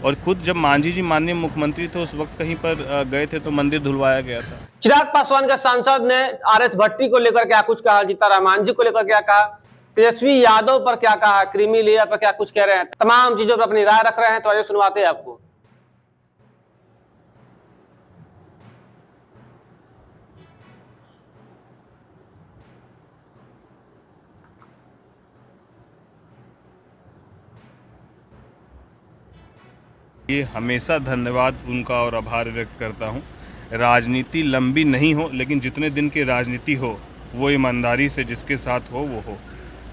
और खुद जब मांझी जी माननीय मुख्यमंत्री थे उस वक्त कहीं पर गए थे तो मंदिर धुलवाया गया था। चिराग पासवान के सांसद ने आरएस भट्टी को लेकर क्या कुछ कहा, जीतनराम मांझी को लेकर क्या कहा, तेजस्वी यादव पर क्या कहा, क्रीमी लेयर पर क्या कुछ कह रहे हैं, तमाम चीजों पर अपनी राय रख रहे हैं। तो आइए सुनवाते हैं आपको। ये हमेशा धन्यवाद उनका और आभार व्यक्त करता हूँ। राजनीति लंबी नहीं हो, लेकिन जितने दिन की राजनीति हो वो ईमानदारी से जिसके साथ हो वो हो।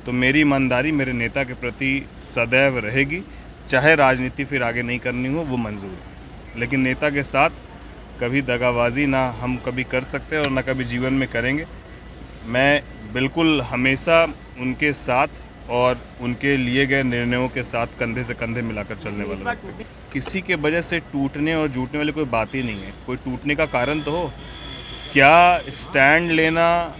तो मेरी ईमानदारी मेरे नेता के प्रति सदैव रहेगी, चाहे राजनीति फिर आगे नहीं करनी हो वो मंजूर है, लेकिन नेता के साथ कभी दगाबाजी ना हम कभी कर सकते और ना कभी जीवन में करेंगे। मैं बिल्कुल हमेशा उनके साथ और उनके लिए गए निर्णयों के साथ कंधे से कंधे मिलाकर चलने वाला व्यक्ति। किसी के वजह से टूटने और जुटने वाली कोई बात ही नहीं है। कोई टूटने का कारण तो हो, क्या स्टैंड लेना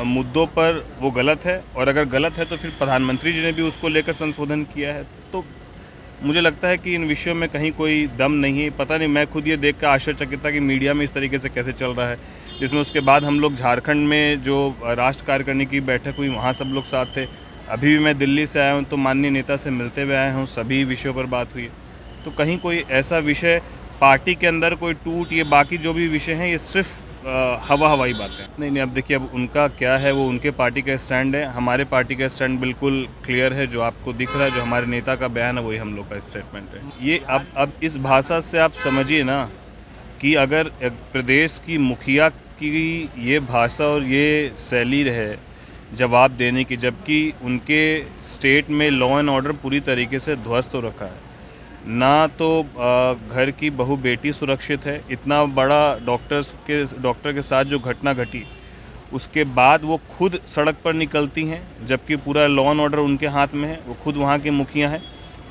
मुद्दों पर वो गलत है, और अगर गलत है तो फिर प्रधानमंत्री जी ने भी उसको लेकर संशोधन किया है। तो मुझे लगता है कि इन विषयों में कहीं कोई दम नहीं है। पता नहीं, मैं खुद ये देख कर आश्चर्यचकित था कि मीडिया में इस तरीके से कैसे चल रहा है, जिसमें उसके बाद हम लोग झारखंड में जो राष्ट्र कार्यकारिणी की बैठक हुई वहाँ सब लोग साथ थे। अभी भी मैं दिल्ली से आया हूँ तो माननीय नेता से मिलते हुए आया हूँ, सभी विषयों पर बात हुई है। तो कहीं कोई ऐसा विषय पार्टी के अंदर कोई टूट, ये बाकी जो भी विषय हैं ये सिर्फ हवाई बातें नहीं। अब देखिए, अब उनका क्या है, वो उनके पार्टी का स्टैंड है। हमारे पार्टी का स्टैंड बिल्कुल क्लियर है, जो आपको दिख रहा है, जो हमारे नेता का बयान है वही हम लोग का स्टेटमेंट है। ये अब इस भाषा से आप समझिए ना कि अगर प्रदेश की मुखिया की ये भाषा और ये शैली रहे जवाब देने की, जबकि उनके स्टेट में लॉ एंड ऑर्डर पूरी तरीके से ध्वस्त हो रखा है, ना तो घर की बहू बेटी सुरक्षित है। इतना बड़ा डॉक्टर के साथ जो घटना घटी, उसके बाद वो खुद सड़क पर निकलती हैं, जबकि पूरा लॉ एंड ऑर्डर उनके हाथ में है। वो खुद वहाँ की मुखिया हैं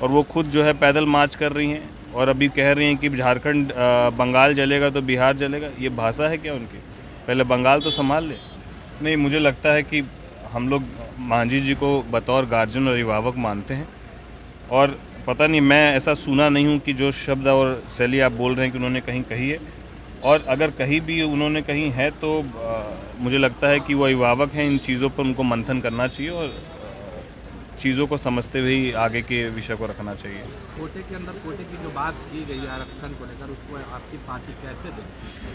और वो खुद जो है पैदल मार्च कर रही हैं और अभी कह रही हैं कि झारखंड बंगाल जलेगा तो बिहार जलेगा। ये भाषा है क्या उनकी? पहले बंगाल तो संभाल ले। नहीं, मुझे लगता है कि हम लोग मांझी जी को बतौर गार्जियन और अभिभावक मानते हैं, और पता नहीं, मैं ऐसा सुना नहीं हूँ कि जो शब्द और शैली आप बोल रहे हैं कि उन्होंने कहीं कही है, और अगर कहीं भी उन्होंने कहीं है तो मुझे लगता है कि वो अभिभावक हैं। इन चीज़ों पर उनको मंथन करना चाहिए और चीज़ों को समझते हुए ही आगे के विषय को रखना चाहिए। कोटे के अंदर कोटे की जो बात की गई है आरक्षण को लेकर, उसको आपकी पार्टी कैसे दे?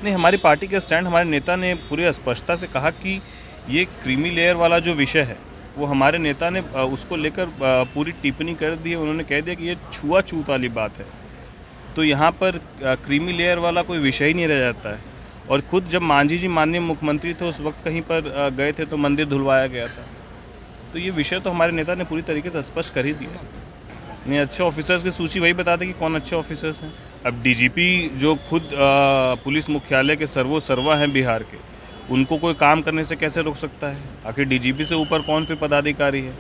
नहीं, हमारी पार्टी का स्टैंड, हमारे नेता ने पूरी स्पष्टता से कहा कि ये क्रीमी लेयर वाला जो विषय है वो हमारे नेता ने उसको लेकर पूरी टिप्पणी कर दी है। उन्होंने कह दिया कि ये छुआछूत वाली बात है, तो यहाँ पर क्रीमी लेयर वाला कोई विषय ही नहीं रह जाता है। और खुद जब मांझी जी माननीय मुख्यमंत्री थे उस वक्त कहीं पर गए थे तो मंदिर धुलवाया गया था। तो ये विषय तो हमारे नेता ने पूरी तरीके से स्पष्ट कर ही दिया। नहीं, अच्छे ऑफिसर्स की सूची वही बता दें कि कौन अच्छे ऑफिसर्स हैं। अब डीजीपी जो खुद पुलिस मुख्यालय के सर्वा हैं बिहार के, उनको कोई काम करने से कैसे रोक सकता है? आखिर डीजीपी से ऊपर कौन फिर पदाधिकारी है?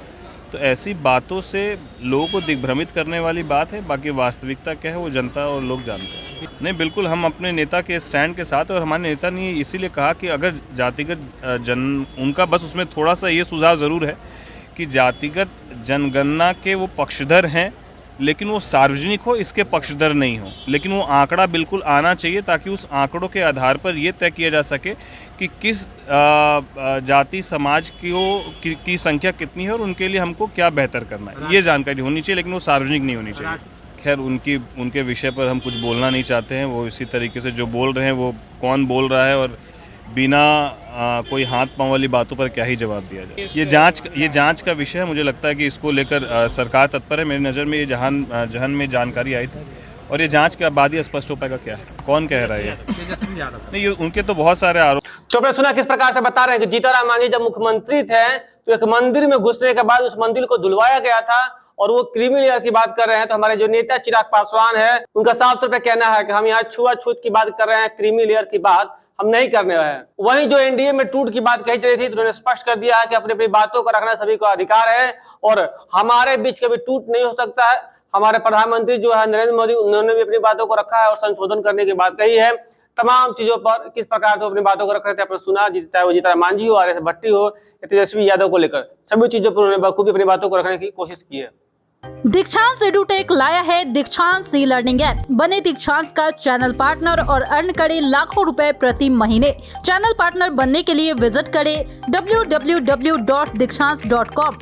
तो ऐसी बातों से लोगों को दिग्भ्रमित करने वाली बात है। बाकी वास्तविकता क्या है वो जनता और लोग जानते हैं। नहीं, बिल्कुल हम अपने नेता के स्टैंड के साथ, और हमारे नेता ने इसीलिए कहा कि अगर जातिगत उनका बस उसमें थोड़ा सा ये सुझाव ज़रूर है कि जातिगत जनगणना के वो पक्षधर हैं, लेकिन वो सार्वजनिक हो इसके पक्षधर नहीं हो। लेकिन वो आंकड़ा बिल्कुल आना चाहिए ताकि उस आंकड़ों के आधार पर ये तय किया जा सके कि किस जाति समाज की संख्या कितनी है और उनके लिए हमको क्या बेहतर करना है, ये जानकारी होनी चाहिए, लेकिन वो सार्वजनिक नहीं होनी चाहिए। खैर, उनके विषय पर हम कुछ बोलना नहीं चाहते हैं। वो इसी तरीके से जो बोल रहे हैं, वो कौन बोल रहा है और बिना कोई हाथ पांव वाली बातों पर क्या ही जवाब दिया जाए। ये जांच का विषय है। मुझे लगता है कि इसको लेकर सरकार तत्पर है। मेरी नज़र में ये जहन में जानकारी आई थी, और ये जांच के बाद ही स्पष्ट हो पाएगा क्या है, कौन कह रहा है ये। नहीं, ये उनके तो बहुत सारे आरोप। तो आपने सुना किस प्रकार से बता रहे हैं कि जीतनराम मांझी जब मुख्यमंत्री थे तो एक मंदिर में घुसने के बाद उस मंदिर को धुलवाया गया था, और वो क्रीमी लेयर की बात कर रहे हैं। तो हमारे जो नेता चिराग पासवान है, उनका साफ तौर पर कहना है कि हम यहाँ छुआछूत की बात कर रहे हैं, क्रीमी लेयर की बात हम नहीं करने वाले हैं। वहीं जो एनडीए में टूट की बात कही चली थी, तो उन्होंने स्पष्ट कर दिया है कि अपनी अपनी बातों को रखना सभी को अधिकार है, और हमारे बीच कभी टूट नहीं हो सकता है। हमारे प्रधानमंत्री जो है नरेंद्र मोदी, उन्होंने भी अपनी बातों को रखा है और संशोधन करने की बात कही है। तमाम चीजों पर किस प्रकार से अपनी बातों को रख रहे थे आपने सुना, चाहे वो जीतनराम मांझी हो, आरएस भट्टी हो या तेजस्वी यादव को लेकर, सभी चीजों पर उन्होंने बखूबी अपनी बातों को रखने की कोशिश की है। दीक्षांत एडुटेक लाया है दीक्षांत ई लर्निंग ऐप। बने दीक्षांत का चैनल पार्टनर और अर्न करें लाखों रुपए प्रति महीने। चैनल पार्टनर बनने के लिए विजिट करें www.dikshans.com।